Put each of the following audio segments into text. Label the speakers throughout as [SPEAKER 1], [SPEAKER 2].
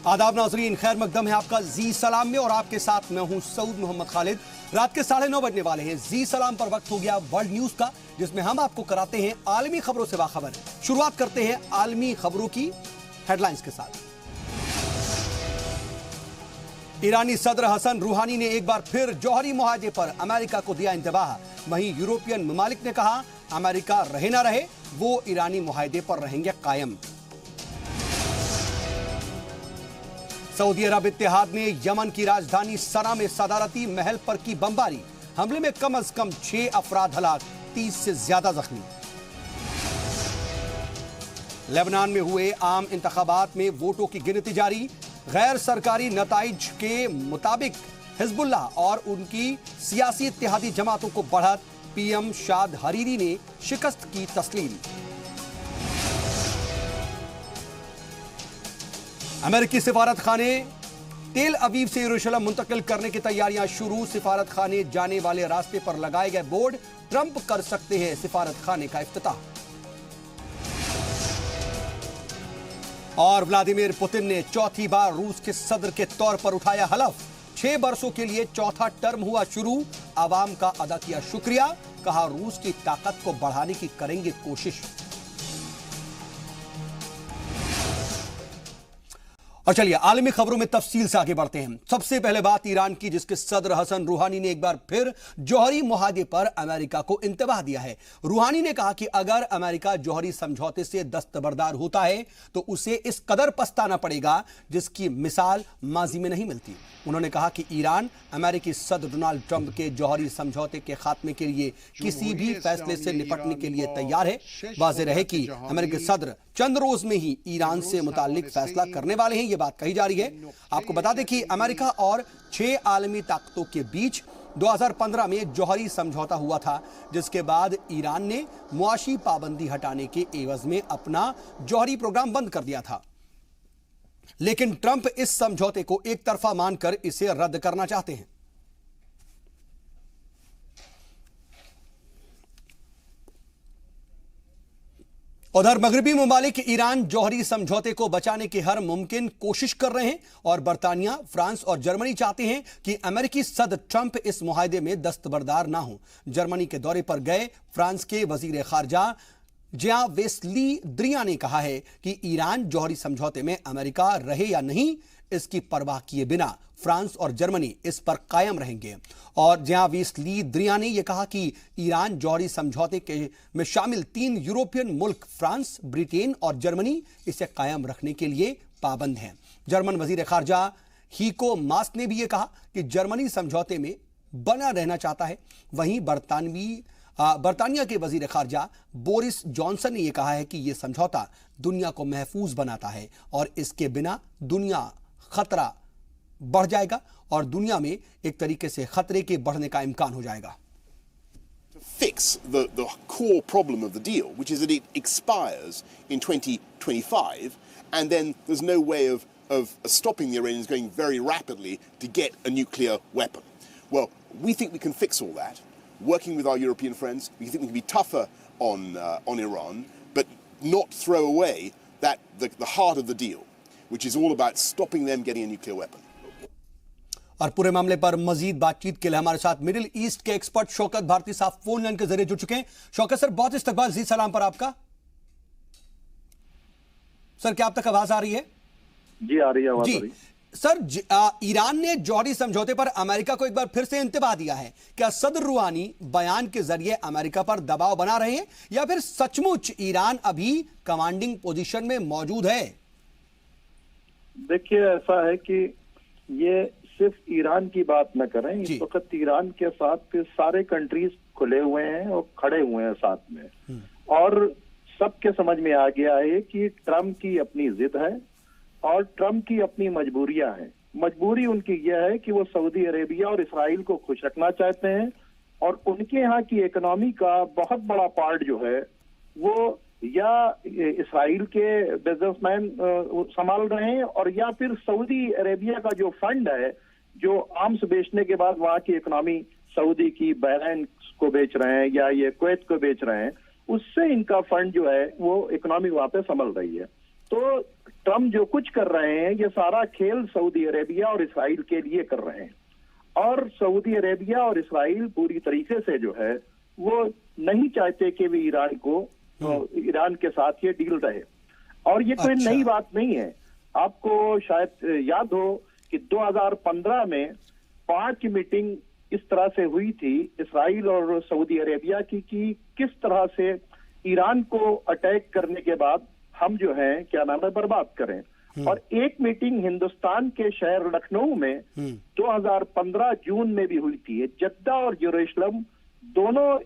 [SPEAKER 1] आदाब नाजरीन, खैर मकदम है आपका जी सलाम में और आपके साथ मैं हूं सऊद मोहम्मद खालिद। रात के 9:30 बजने वाले हैं। जी सलाम पर वक्त हो गया वर्ल्ड न्यूज का, जिसमें हम आपको कराते हैं आलमी खबरों से बाखबर। शुरुआत करते हैं आलमी खबरों की हेडलाइंस के साथ। ईरानी सदर हसन रूहानी ने एक बार फिर जौहरी मुआहदे पर अमेरिका को दिया इंतबाह। वहीं यूरोपियन ममालिक ने कहा अमेरिका रहे ना रहे, वो ईरानी मुआहदे पर रहेंगे कायम। सऊदी अरब इत्तेहाद ने यमन की राजधानी सना में सदारती महल पर की बमबारी। हमले में कम से कम 6 अफराद हलाक, 30 से ज्यादा जख्मी। लेबनान में हुए आम इंतखाबात में वोटों की गिनती जारी। गैर सरकारी नताइज के मुताबिक हिजबुल्लाह और उनकी सियासी इत्तेहादी जमातों को बढ़त। पीएम शाद हरीरी ने शिकस्त की तस्लीम। अमेरिकी सिफारत खाने तेल अवीव से यरूशलेम मुंतकिल करने की तैयारियां शुरू। सिफारत खाने जाने वाले रास्ते पर लगाए गए बोर्ड। ट्रंप कर सकते हैं सिफारत खाने का इफ्तिताह। और व्लादिमीर पुतिन ने चौथी बार रूस के सदर के तौर पर उठाया हलफ। 6 बरसों के लिए चौथा टर्म हुआ शुरू। आवाम का अदा किया शुक्रिया। कहा रूस की ताकत को बढ़ाने की करेंगे कोशिश। और चलिए आलमी खबरों में तफसील से आगे बढ़ते हैं। सबसे पहले बात ईरान की, जिसके सदर हसन रूहानी ने एक बार फिर जौहरी मुआहदे पर अमेरिका को इंतबाह दिया है। रूहानी ने कहा कि अगर अमेरिका जौहरी समझौते से दस्तबरदार होता है तो उसे इस कदर पछताना पड़ेगा जिसकी मिसाल माजी में नहीं मिलती। उन्होंने कहा कि ईरान अमेरिकी सदर डोनाल्ड ट्रंप के जौहरी समझौते के खात्मे के लिए किसी भी फैसले से निपटने के लिए तैयार है। वाज़ेह रहे कि अमेरिकी सदर चंद रोज में ही ईरान से मुताल्लिक फैसला करने वाले हैं, यह बात कही जा रही है। आपको बता दें कि अमेरिका और 6 आलमी ताकतों के बीच 2015 में जौहरी समझौता हुआ था, जिसके बाद ईरान ने मुआशी पाबंदी हटाने के एवज में अपना जौहरी प्रोग्राम बंद कर दिया था। लेकिन ट्रंप इस समझौते को एक तरफा मानकर इसे रद्द करना चाहते हैं। उधर मगरबी ममालिक ईरान जौहरी समझौते को बचाने की हर मुमकिन कोशिश कर रहे हैं और बरतानिया, फ्रांस और जर्मनी चाहते हैं कि अमेरिकी सदर ट्रंप इस मुआहदे में दस्तबरदार ना हो। जर्मनी के दौरे पर गए फ्रांस के वजीर खारजा जेन वेस ली द्रियान ने कहा है कि ईरान जौहरी समझौते में अमेरिका रहे या नहीं, इसकी परवाह किए बिना फ्रांस और जर्मनी इस पर कायम रहेंगे। और जेन वेस ली द्रियान ने यह कहा कि ईरान जौहरी समझौते के में शामिल 3 यूरोपियन मुल्क फ्रांस, ब्रिटेन और जर्मनी इसे कायम रखने के लिए पाबंद हैं। जर्मन वजीर खारजा हीको मास ने भी यह कहा कि जर्मनी समझौते में बना रहना चाहता है। वहीं बरतानिया के वजीर खारजा बोरिस जॉनसन ने यह कहा है कि यह समझौता दुनिया को महफूज बनाता है और इसके बिना दुनिया खतरा बढ़ जाएगा और दुनिया में एक तरीके से खतरे के बढ़ने का इम्कान हो जाएगा।
[SPEAKER 2] Fix the core problem of the deal, which is that it expires in 2025, and then there's no way of stopping the Iranians going very rapidly to get a nuclear weapon. Well, we think we can fix all that, working with our European friends. We think we can be tougher on Iran, but not throw away the heart of the deal, which is all about stopping them getting a nuclear weapon.
[SPEAKER 1] और पूरे मामले पर मजीद बातचीत के लिए हमारे साथ middle east के एक्सपर्ट शौकत भारती साहब फोन लाइन के जरिए जुड़ चुके हैं। शौकत सर, बहुत इस्तकबाल जी सलाम पर आपका। सर, क्या आप तक आवाज आ रही है?
[SPEAKER 3] जी आ रही है आवाज।
[SPEAKER 1] जी सर, ईरान ने जौहरी समझौते पर अमेरिका को एक बार फिर से इंतबाह दिया है। क्या सदर रूहानी बयान के जरिए अमेरिका पर दबाव बना रहे हैं या फिर सचमुच ईरान अभी कमांडिंग पोजीशन में मौजूद है?
[SPEAKER 3] देखिए, ऐसा है कि ये सिर्फ ईरान की बात न करें, इस वक्त ईरान के साथ सारे कंट्रीज खुले हुए हैं और खड़े हुए हैं साथ में। और सबके समझ में आ गया है कि ट्रंप की अपनी जिद है और ट्रंप की अपनी मजबूरियां हैं। मजबूरी उनकी यह है कि वो सऊदी अरेबिया और इसराइल को खुश रखना चाहते हैं और उनके यहाँ की इकोनॉमी का बहुत बड़ा पार्ट जो है वो या इसराइल के बिजनेसमैन संभाल रहे हैं और या फिर सऊदी अरेबिया का जो फंड है जो आर्म्स बेचने के बाद वहां की इकोनॉमी सऊदी की बहरीन को बेच रहे हैं या ये कुवैत को बेच रहे हैं, उससे इनका फंड जो है वो इकोनॉमी वहां पे संभल रही है। तो ट्रम्प जो कुछ कर रहे हैं ये सारा खेल सऊदी अरेबिया और इसराइल के लिए कर रहे हैं, और सऊदी अरेबिया और इसराइल पूरी तरीके से जो है वो नहीं चाहते कि वे ईरान के साथ ये डील रहे। और ये कोई नई बात नहीं है, आपको शायद याद हो कि 2015 में 5 मीटिंग इस तरह से हुई थी इसराइल और सऊदी अरेबिया की कि किस तरह से ईरान को अटैक करने के बाद हम जो है क्या नाम है बर्बाद करें। और एक मीटिंग हिंदुस्तान के शहर लखनऊ में 2015 जून में भी हुई थी। जद्दा और यरूशलेम दोनों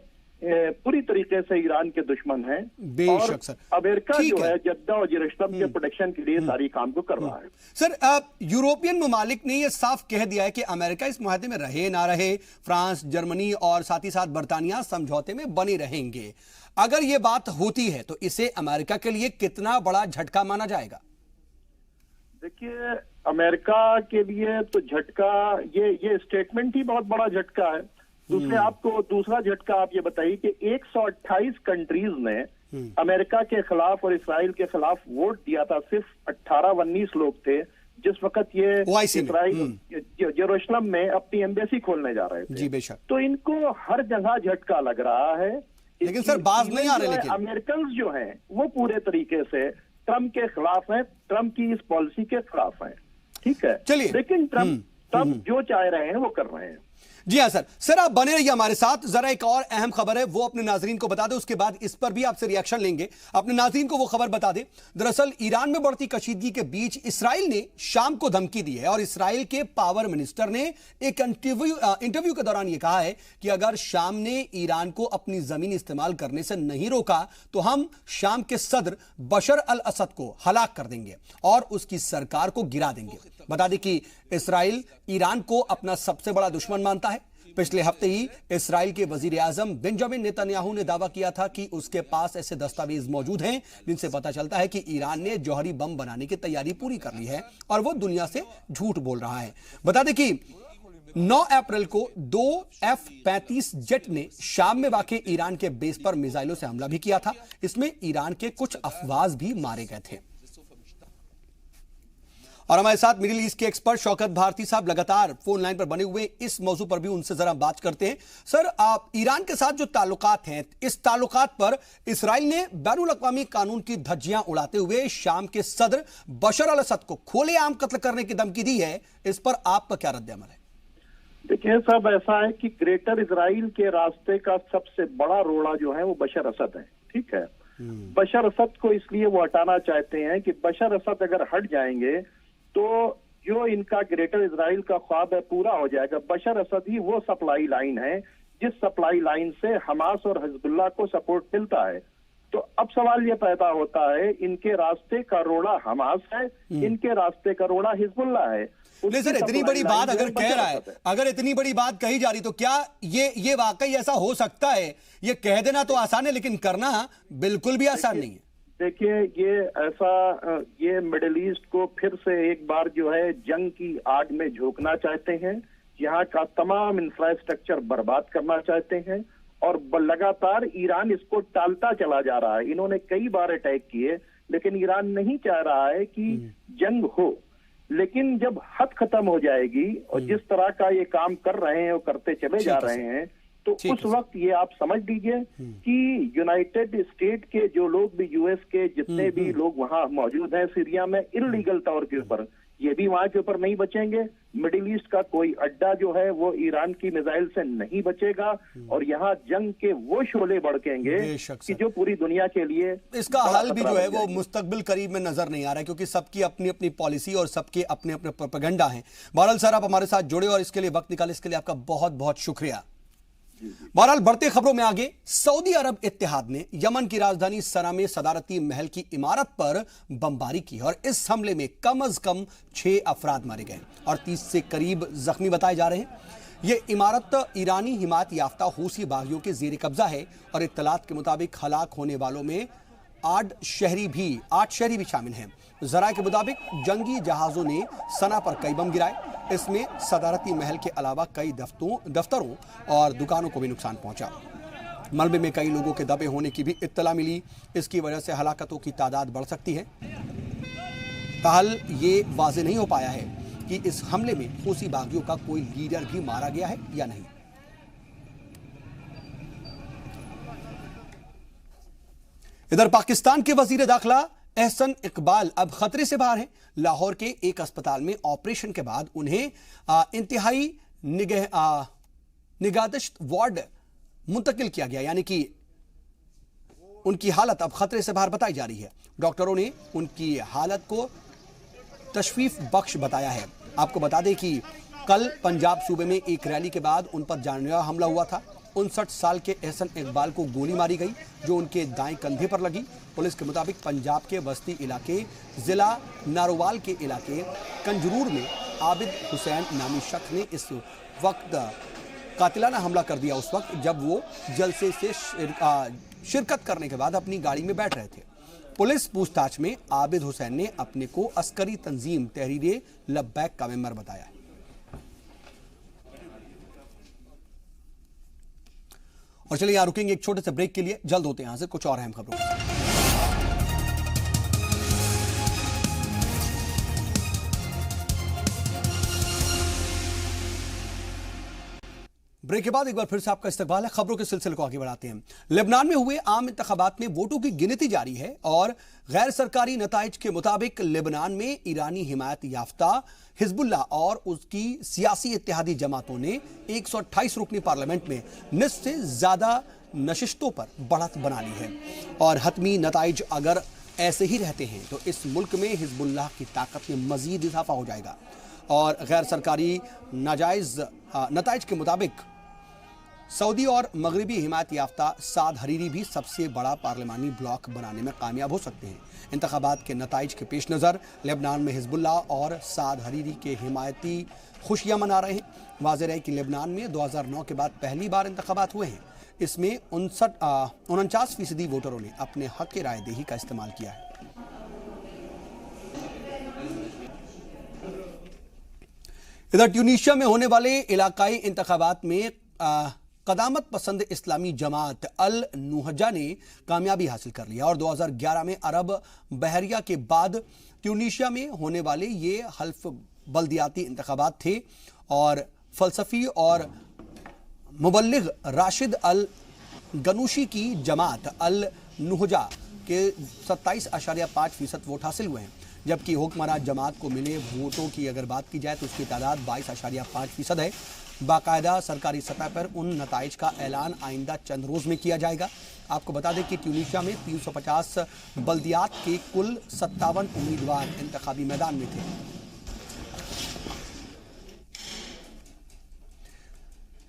[SPEAKER 3] पूरी तरीके से ईरान के दुश्मन हैं, और अमेरिका जो है जद्दा और यरूशलेम के प्रोटेक्शन के लिए सारी काम को कर रहा है।
[SPEAKER 1] सर, यूरोपियन ममालिक ने यह साफ कह दिया है कि अमेरिका इस मुआहदे में रहे ना रहे, फ्रांस, जर्मनी और साथ ही साथ बर्तानिया समझौते में बने रहेंगे। अगर यह बात होती है तो इसे अमेरिका के लिए कितना बड़ा झटका माना जाएगा?
[SPEAKER 3] देखिए, अमेरिका के लिए तो झटका, ये स्टेटमेंट ही बहुत बड़ा झटका है। दूसरा झटका आप ये बताइए कि 128 कंट्रीज ने अमेरिका के खिलाफ और इसराइल के खिलाफ वोट दिया था। सिर्फ 18-19 लोग थे जिस वक्त ये इसराइल यरूशलेम में अपनी एम्बेसी खोलने जा रहे थे।
[SPEAKER 1] जी बेशक।
[SPEAKER 3] तो इनको हर जगह झटका लग रहा है,
[SPEAKER 1] लेकिन सर बाज नहीं आ रहे। लेकिन
[SPEAKER 3] अमेरिकन जो हैं वो पूरे तरीके से ट्रम्प के खिलाफ हैं, ट्रम्प की इस पॉलिसी के खिलाफ हैं। ठीक है,
[SPEAKER 1] चलिए,
[SPEAKER 3] लेकिन ट्रम्प जो चाह रहे हैं वो कर रहे हैं।
[SPEAKER 1] जी हाँ सर आप बने रहिए हमारे साथ। जरा एक और अहम खबर है वो अपने नाजरीन को बता दें, उसके बाद इस पर भी आपसे रिएक्शन लेंगे। अपने नाजरीन को वो खबर बता दें। दरअसल ईरान में बढ़ती कशीदगी के बीच इसराइल ने शाम को धमकी दी है, और इसराइल के पावर मिनिस्टर ने एक इंटरव्यू के दौरान यह कहा है कि अगर शाम ने ईरान को अपनी जमीन इस्तेमाल करने से नहीं रोका तो हम शाम के सदर बशर अल असद को हलाक कर देंगे और उसकी सरकार को गिरा देंगे। बता दें कि इसराइल ईरान को अपना सबसे बड़ा दुश्मन मानता है। पिछले हफ्ते ही इसराइल के वजीर आजम बेंजामिन नेतन्याहू ने दावा किया था कि उसके पास ऐसे दस्तावेज मौजूद हैं जिनसे पता चलता है कि ईरान ने जौहरी बम बनाने की तैयारी पूरी कर ली है और वो दुनिया से झूठ बोल रहा है। बता दें कि 9 अप्रैल को 2 F-35 जेट ने शाम में वाक़े ईरान के बेस पर मिसाइलों से हमला भी किया था। इसमें ईरान के कुछ अफवाज भी मारे गए थे। और हमारे साथ मिडिल ईस्ट के एक्सपर्ट शौकत भारती साहब लगातार फोन लाइन पर बने हुए, इस मौजू पर भी उनसे जरा बात करते हैं। सर, आप ईरान के साथ जो ताल्लुकात हैं, इस ताल्लुकात पर इसराइल ने बैनुल अक़वामी कानून की धज्जियां उड़ाते हुए शाम के सदर बशर अल असद को खुलेआम कत्ल करने की धमकी दी है। इस पर आपका क्या रद्द-ए-अमल है?
[SPEAKER 3] देखिए साहब, ऐसा है कि ग्रेटर इसराइल के रास्ते का सबसे बड़ा रोड़ा जो है वो बशर असद है। ठीक है, बशर असद को इसलिए वो हटाना चाहते हैं कि बशर असद अगर हट जाएंगे तो जो इनका ग्रेटर इजराइल का ख्वाब है पूरा हो जाएगा। बशर असद ही वो सप्लाई लाइन है जिस सप्लाई लाइन से हमास और हिजबुल्लाह को सपोर्ट मिलता है। तो अब सवाल ये पैदा होता है, इनके रास्ते का रोड़ा हमास है, इनके रास्ते का रोड़ा हिजबुल्लाह है।
[SPEAKER 1] नहीं सर, इतनी बड़ी बात अगर कह रहा है, अगर इतनी बड़ी बात कही जा रही तो क्या ये वाकई ऐसा हो सकता है? ये कह देना तो आसान है लेकिन करना बिल्कुल भी आसान नहीं है।
[SPEAKER 3] देखिए, ये मिडिल ईस्ट को फिर से एक बार जो है जंग की आग में झोंकना चाहते हैं। यहाँ का तमाम इंफ्रास्ट्रक्चर बर्बाद करना चाहते हैं और लगातार ईरान इसको टालता चला जा रहा है। इन्होंने कई बार अटैक किए लेकिन ईरान नहीं चाह रहा है कि जंग हो। लेकिन जब हद खत्म हो जाएगी और जिस तरह का ये काम कर रहे हैं वो करते चले जा रहे हैं, तो उस वक्त ये आप समझ लीजिए कि यूनाइटेड स्टेट के जो लोग भी, यूएस के जितने भी लोग वहां मौजूद हैं सीरिया में इल्लीगल तौर के ऊपर, ये भी वहां के ऊपर नहीं बचेंगे। मिडिल ईस्ट का कोई अड्डा जो है वो ईरान की मिसाइल से नहीं बचेगा और यहाँ जंग के वो शोले भड़केंगे कि जो पूरी दुनिया के लिए
[SPEAKER 1] इसका हल भी जो है वो मुस्तकबिल करीब में नजर नहीं आ रहा है, क्योंकि सबकी अपनी अपनी पॉलिसी और सबके अपने अपने प्रोपेगेंडा हैं। बहरहाल सर, आप हमारे साथ जुड़े और इसके लिए वक्त निकाले, इसके लिए आपका बहुत बहुत शुक्रिया। बहरहाल बढ़ते खबरों में आगे, सऊदी अरब इत्तेहाद ने यमन की राजधानी सना में सदारती महल की इमारत पर बमबारी की और इस हमले में कम से कम 6 अफराद मारे गए और 30 से करीब जख्मी बताए जा रहे हैं। यह इमारत ईरानी हिमायत याफ्ता हूसी बागियों के जेर कब्जा है और इत्तलात के मुताबिक हलाक होने वालों में 8 शहरी भी शामिल हैं। जराये के मुताबिक जंगी जहाजों ने सना पर कई बम गिराए। इसमें सदारती महल के अलावा कई दफ्तरों और दुकानों को भी नुकसान पहुंचा। मलबे में कई लोगों के दबे होने की भी इत्तला मिली। इसकी वजह से हलाकतों की तादाद बढ़ सकती है। ताहल ये वाज़ेह नहीं हो पाया है कि इस हमले में हूसी बागियों का कोई लीडर भी मारा गया है या नहीं। इधर पाकिस्तान के वजीर दाखिला एहसन इकबाल अब खतरे से बाहर हैं। लाहौर के एक अस्पताल में ऑपरेशन के बाद उन्हें इंतहाई निगाहदश्त वार्ड मुंतकिल किया गया, यानी कि उनकी हालत अब खतरे से बाहर बताई जा रही है। डॉक्टरों ने उनकी हालत को तशवीफ बख्श बताया है। आपको बता दें कि कल पंजाब सूबे में एक रैली के बाद उन पर जानलेवा हमला हुआ था। 59 साल के एहसन इकबाल को गोली मारी गई जो उनके दाएं कंधे पर लगी। पुलिस के मुताबिक पंजाब के बस्ती इलाके जिला नारोवाल के इलाके कंजरूर में आबिद हुसैन नामी शख्स ने इस वक्त कातिलाना हमला कर दिया, उस वक्त जब वो जलसे से शिरकत करने के बाद अपनी गाड़ी में बैठ रहे थे। पुलिस पूछताछ में आबिद हुसैन ने अपने को अस्करी तंजीम तहरीर लब्बैक का मेंबर बताया है। और चलिए यहां रुकेंगे एक छोटे से ब्रेक के लिए, जल्द होते हैं यहां से कुछ और अहम खबरों के साथ। ब्रेक के बाद एक बार फिर से आपका इस्तकबाल है। खबरों के सिलसिले को आगे बढ़ाते हैं। लेबनान में हुए आम इंतखाबात में वोटों की गिनती जारी है और गैर सरकारी नताइज के मुताबिक लेबनान में ईरानी हिमायत याफ्ता हिजबुल्लाह और उसकी सियासी इत्तेहादी जमातों ने 128 रुकनी पार्लियामेंट में निस्फ से ज्यादा नशिस्तों पर बढ़त बना ली है। और हतमी नताइज अगर ऐसे ही रहते हैं तो इस मुल्क में हिजबुल्लाह की ताकत में मजीद इजाफा हो जाएगा। और गैर सरकारी नाजायज नताइज के मुताबिक सऊदी और मगरबी हिमायत याफ्ता साद हरीरी भी सबसे बड़ा पार्लिमानी ब्लॉक बनाने में कामयाब हो सकते हैं। इंतखाबात के नताइज के पेश नज़र लेबनान में हिजबुल्लाह और साद हरीरी के हिमायती खुशियां मना रहे हैं। वाज़ेह है कि लेबनान में 2009 के बाद पहली बार इंतखाबात हुए हैं। इसमें 49% वोटरों ने अपने हक राय दही का इस्तेमाल किया है। इधर ट्यूनीशिया में होने वाले इलाकाई इंतखाबात में कदामत पसंद इस्लामी जमात अल नुहजा ने कामयाबी हासिल कर लिया और 2011 में अरब बहरिया के बाद ट्यूनीशिया में होने वाले ये हल्फ बल्दियाती इंतखाबात थे। और फलसफी और मुबल्लिग राशिद अल गनूशी की जमात अल नुहजा के 27.5% वोट हासिल हुए हैं, जबकि हुक्मरान जमात को मिले वोटों की अगर बात की जाए तो उसकी तादाद 22.5% है। बाकायदा सरकारी सतह पर उन नताइज का ऐलान आइंदा चंद रोज में किया जाएगा। आपको बता दें कि ट्यूनीशिया में 350 बल्दियात के कुल 57 उम्मीदवार इंतखाबी मैदान में थे।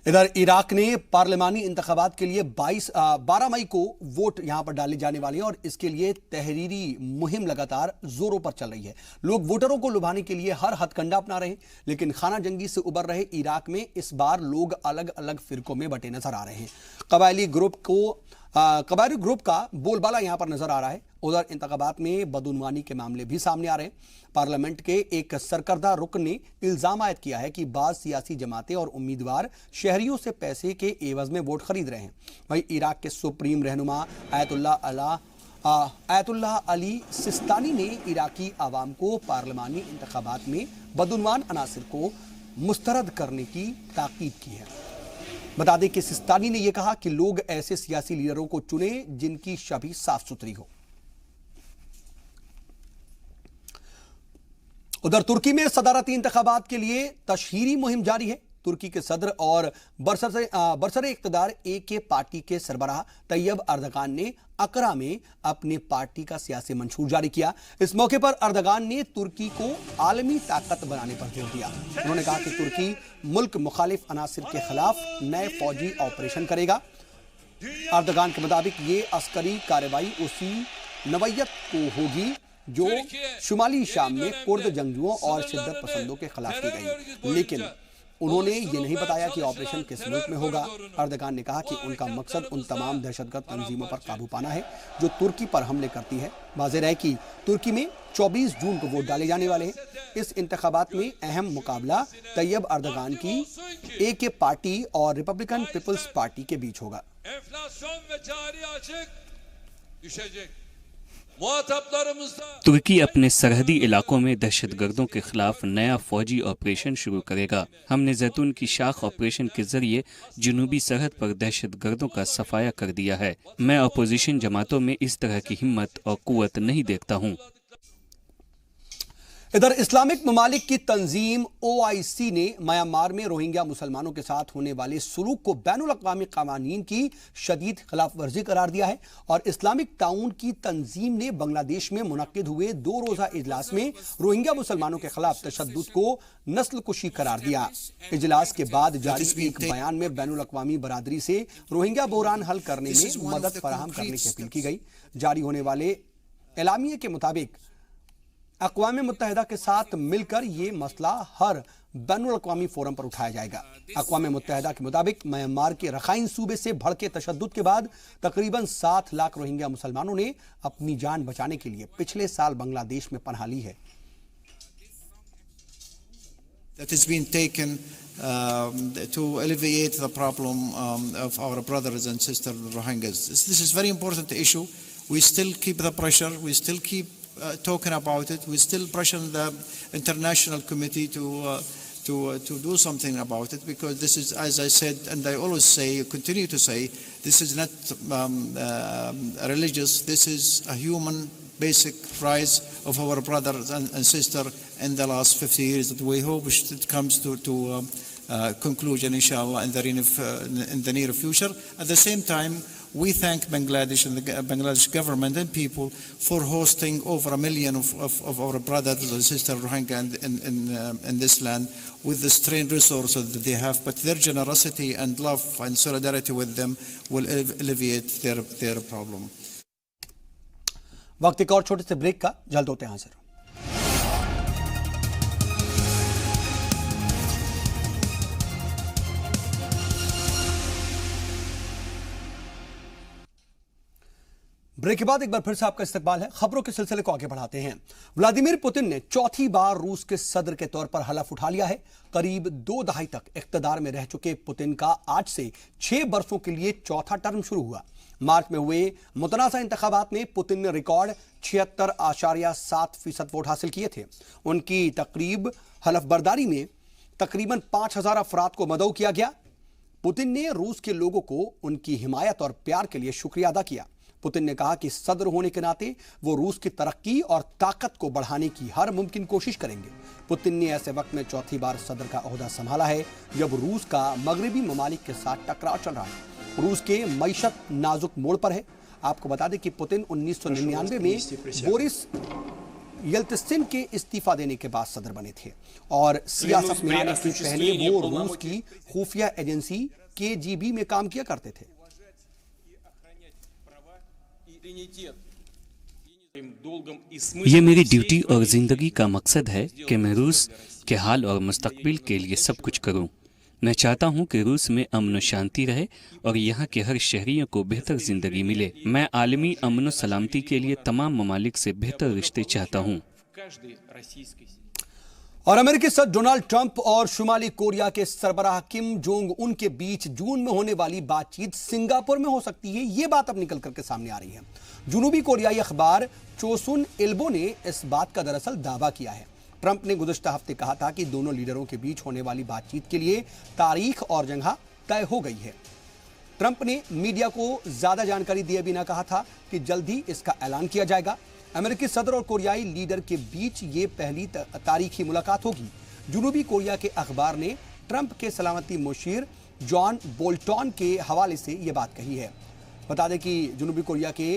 [SPEAKER 1] इधर इराक ने पार्लिमानी इंतखाबात के लिए 12 मई को वोट यहां पर डाले जाने वाले हैं और इसके लिए तहरीरी मुहिम लगातार जोरों पर चल रही है। लोग वोटरों को लुभाने के लिए हर हथकंडा अपना रहे हैं, लेकिन खाना जंगी से उबर रहे इराक में इस बार लोग अलग अलग फिरकों में बटे नजर आ रहे हैं। कबायली ग्रुप का बोलबाला यहां पर नजर आ रहा है। उधर इंतखाबात में बदउनवानी के मामले भी सामने आ रहे हैं। पार्लियामेंट के एक सरकर्दा रुकन ने इल्जाम आयद किया है कि बाज़ सियासी जमातें और उम्मीदवार शहरियों से पैसे के एवज में वोट खरीद रहे हैं। वहीं इराक के सुप्रीम रहनुमा आयतुल्लाह अली सिस्तानी ने इराकी आवाम को पार्लिमानी इंतखाबात में बदउनवान अनासिर को मुस्तरद करने की ताकीद की है। बता दें कि सिस्तानी ने यह कहा कि लोग ऐसे सियासी लीडरों को चुने जिनकी छवि साफ सुथरी हो। उधर तुर्की में सदारती इंतखाबात के लिए तशहीरी मुहिम जारी है। तुर्की के सदर और बरसरे इक़्तिदार AK पार्टी के सरबराह तैयब अर्दगान ने अकरा में अपने पार्टी का सियासी मंशूर जारी किया। इस मौके पर अर्दगान ने तुर्की को आलमी ताकत बनाने पर जोर दिया। उन्होंने कहा कि तुर्की मुल्क मुखालिफ अनासिर के खिलाफ नए फौजी ऑपरेशन करेगा। अर्दगान के मुताबिक ये अस्करी कार्रवाई उसी नवयत को होगी जो शुमाली शाम में कुर्द जंगजुओं और शिद्दत पसंदों के खिलाफ की गई, लेकिन उन्होंने ये नहीं बताया कि ऑपरेशन किस मुल्क में होगा। अर्दगान ने कहा कि उनका मकसद उन तमाम दहशतगर्द तंजीमों पर काबू पाना है जो तुर्की पर हमले करती है। वाज़ेह है कि तुर्की में 24 जून को वोट डाले जाने वाले हैं। इस इंतखाबात में अहम मुकाबला तैयब अर्दगान की AK पार्टी और रिपब्लिकन पीपल्स पार्टी के बीच होगा।
[SPEAKER 4] तुर्की अपने सरहदी इलाकों में दहशतगर्दों के खिलाफ नया फौजी ऑपरेशन शुरू करेगा। हमने जैतून की शाख ऑपरेशन के जरिए जुनूबी सरहद पर दहशतगर्दों का सफाया कर दिया है। मैं अपोजिशन जमातों में इस तरह की हिम्मत और कुव्वत नहीं देखता हूँ।
[SPEAKER 1] इधर इस्लामिक ममालिक की तंजीम OIC ने म्यांमार में रोहिंग्या मुसलमानों के साथ होने वाले सुलूक को बैनुल अक़वामी क़वानीन की शदीद खिलाफ वर्जी करार दिया है और इस्लामिक ताउन की तंजीम ने बांग्लादेश में मुनक्किद हुए 2 रोज़ा इजलास में रोहिंग्या मुसलमानों के खिलाफ तशद्दुद को नस्लकुशी करार दिया। इजलास के बाद जारी एक बयान में बैनुल अक़वामी बरादरी से रोहिंग्या बहरान हल करने में मदद फराहम करने की अपील की गई। जारी होने वाले एलामिये के मुताबिक अक़वाम मुत्तहिदा के साथ मिलकर ये मसला हर बैनुल अक़वामी फोरम पर उठाया जाएगा। अक़वाम मुत्तहिदा के मुताबिक म्यांमार के रखाइन सूबे से भड़के तशद्दुद के बाद तकरीबन 7 लाख रोहिंग्या मुसलमानों ने अपनी जान बचाने के लिए पिछले साल बांग्लादेश में पनाह ली है।
[SPEAKER 5] That has been taken to alleviate the problem of our brothers and sisters Rohingyas. This is a very important issue. We still keep the pressure. We still keep talking about it. We still pressure the international committee to do something about it, because this is, as I said, and I always say, continue to say, this is not religious. This is a human basic rights of our brothers and sisters in the last 50 years that we hope it comes to conclusion, inshallah, in the near future. At the same time, we thank Bangladesh and the Bangladesh government and people for hosting over 1 million of our brothers and sisters Rohingya in this land with the strained resources that they have. But their generosity and love and solidarity with them will alleviate their problem.
[SPEAKER 1] वक्त एक और छोटे से break का, जल्द होते हैं हाजिर। ब्रेक के बाद एक बार फिर से आपका इस्तकबाल है। खबरों के सिलसिले को आगे बढ़ाते हैं। व्लादिमीर पुतिन ने चौथी बार रूस के सदर के तौर पर हलफ उठा लिया है। करीब 2 दहाई तक इख्तिदार में रह चुके पुतिन का आज से 6 बरसों के लिए चौथा टर्म शुरू हुआ। मार्च में हुए मुतनाज़ा इंतखाबात में पुतिन ने रिकॉर्ड 76.7% वोट हासिल किए थे। उनकी तकरीब हलफ बर्दारी में तकरीबन 5000 अफराद को मदऊ किया गया। पुतिन ने रूस के लोगों को उनकी हिमायत और प्यार के लिए शुक्रिया अदा किया। पुतिन ने कहा कि सदर होने के नाते वो रूस की तरक्की और ताकत को बढ़ाने की हर मुमकिन कोशिश करेंगे। पुतिन ने ऐसे वक्त में चौथी बार सदर का ओहदा संभाला है जब रूस का मगरबी ममालिक के साथ टकराव चल रहा है। रूस के मईशत नाजुक मोड़ पर है। आपको बता दें कि पुतिन 1999 में बोरिस येल्त्सिन के इस्तीफा देने के बाद सदर बने थे और सियासत में आने से पहले वो रूस की खुफिया एजेंसी KGB में काम किया करते थे।
[SPEAKER 4] ये मेरी ड्यूटी और जिंदगी का मकसद है कि मैं रूस के हाल और मुस्तकबिल के लिए सब कुछ करूं। मैं चाहता हूं कि रूस में अमन और शांति रहे और यहाँ के हर शहरियों को बेहतर जिंदगी मिले। मैं आलमी अमन और सलामती के लिए तमाम ममालिक से बेहतर रिश्ते चाहता हूं।
[SPEAKER 1] और अमेरिकी सदर डोनाल्ड ट्रंप और शुमाली कोरिया के सरबराह किम जोंग उन के बीच जून में होने वाली बातचीत सिंगापुर में हो सकती है। यह बात अब निकल करके सामने आ रही है। जुनूबी कोरियाई अखबार चोसुन इल्बो ने इस बात का दरअसल दावा किया है। ट्रंप ने गुज़श्ता हफ्ते कहा था कि दोनों लीडरों के बीच होने वाली बातचीत के लिए तारीख और जगह तय हो गई है। ट्रंप ने मीडिया को ज्यादा जानकारी दिए बिना कहा था कि जल्द ही इसका ऐलान किया जाएगा। अमेरिकी सदर और कोरियाई लीडर के बीच ये पहली तारीखी मुलाकात होगी। जुनूबी कोरिया के अखबार ने ट्रंप के सलामती मुशीर जॉन बोल्टन के हवाले से ये बात कही है। बता दें कि जुनूबी कोरिया के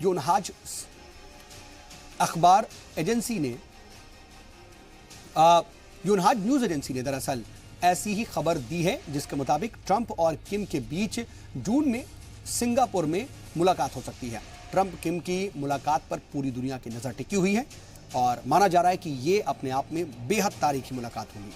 [SPEAKER 1] योनहाज अखबार एजेंसी ने योनहाज न्यूज एजेंसी ने दरअसल ऐसी ही खबर दी है जिसके मुताबिक ट्रंप और किम के बीच जून में सिंगापुर में मुलाकात हो सकती है। ट्रंप किम की मुलाकात पर पूरी दुनिया की नजर टिकी हुई है और माना जा रहा है कि यह अपने आप में बेहद तारीखी मुलाकात होगी।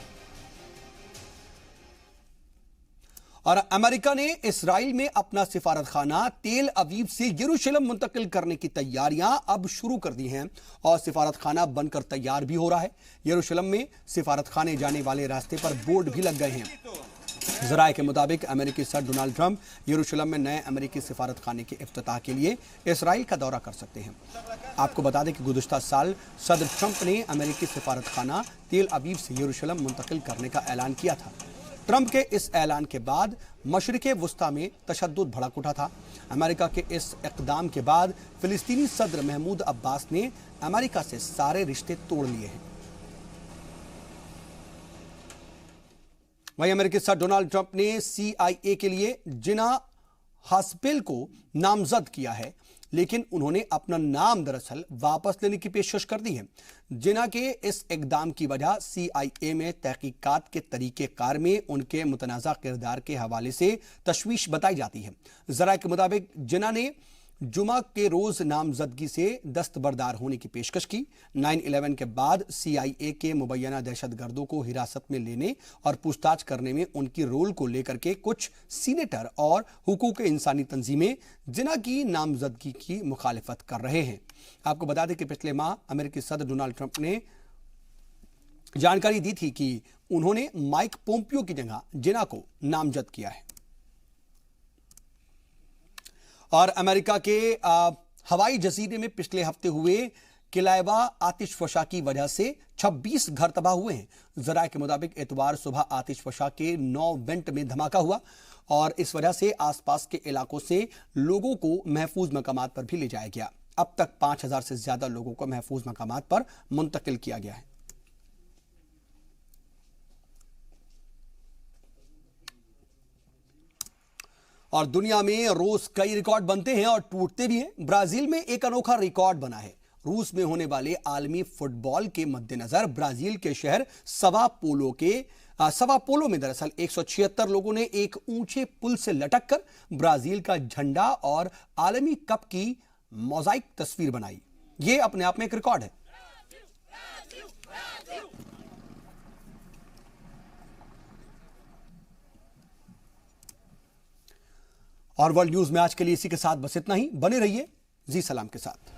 [SPEAKER 1] और अमेरिका ने इस्राइल में अपना सिफारतखाना तेल अवीव से यरूशलेम मुंतकिल करने की तैयारियां अब शुरू कर दी हैं और सिफारतखाना बनकर तैयार भी हो रहा है। यरूशलेम में सिफारतखाने जाने वाले रास्ते पर बोर्ड भी लग गए हैं। जराये के मुताबिक अमेरिकी सदर डोनाल्ड ट्रंप यरूशलेम में नए अमेरिकी सिफारत खाने के इफ्तिताह के लिए इसराइल का दौरा कर सकते हैं। आपको बता दें कि गुज़िश्ता साल सदर ट्रंप ने अमेरिकी सिफारत खाना तेल अवीव से यरूशलेम मुंतकिल करने का ऐलान किया था। ट्रंप के इस ऐलान के बाद मशरिक़े वुस्ता में तशद्दुद भड़क उठा था। अमेरिका के इस इक़दाम के बाद फिलिस्तीनी सदर महमूद अब्बास ने अमेरिका से सारे रिश्ते तोड़ लिए हैं। वहीं अमेरिकी सदर डोनाल्ड ट्रंप ने CIA के लिए जिना हास्पेल को नामजद किया है, लेकिन उन्होंने अपना नाम दरअसल वापस लेने की पेशकश कर दी है। जिना के इस इकदाम की वजह CIA में तहकीकात के तरीक़ेकार में उनके मुतनाज़ा किरदार के हवाले से तशवीश बताई जाती है। ज़राए के मुताबिक जिना ने जुमा के रोज नामजदगी से दस्तबरदार होने की पेशकश की। 9/11 के बाद CIA के मुबैना दहशतगर्दों को हिरासत में लेने और पूछताछ करने में उनकी रोल को लेकर के कुछ सीनेटर और हुकूक इंसानी तंजीमें जिना की नामजदगी की मुखालिफत कर रहे हैं। आपको बता दें कि पिछले माह अमेरिकी सदर डोनाल्ड ट्रंप ने जानकारी दी थी कि उन्होंने माइक पोम्पियो की जगह जिना को नामजद किया है। और अमेरिका के हवाई जजीरे में पिछले हफ्ते हुए किलाइबा आतिशफशा की वजह से 26 घर तबाह हुए हैं। जराये के मुताबिक इतवार सुबह आतिशफशा के 9 वेंट में धमाका हुआ और इस वजह से आसपास के इलाकों से लोगों को महफूज मकामात पर भी ले जाया गया। अब तक 5000 से ज्यादा लोगों को महफूज मकामात पर मुंतकिल किया गया है। और दुनिया में रोज कई रिकॉर्ड बनते हैं और टूटते भी हैं। ब्राजील में एक अनोखा रिकॉर्ड बना है। रूस में होने वाले आलमी फुटबॉल के मद्देनजर ब्राजील के शहर सवा पोलो में दरअसल 176 लोगों ने एक ऊंचे पुल से लटककर ब्राजील का झंडा और आलमी कप की मोज़ाइक तस्वीर बनाई। यह अपने आप में एक रिकॉर्ड है। और वर्ल्ड न्यूज में आज के लिए इसी के साथ बस इतना ही। बने रहिए जी सलाम के साथ।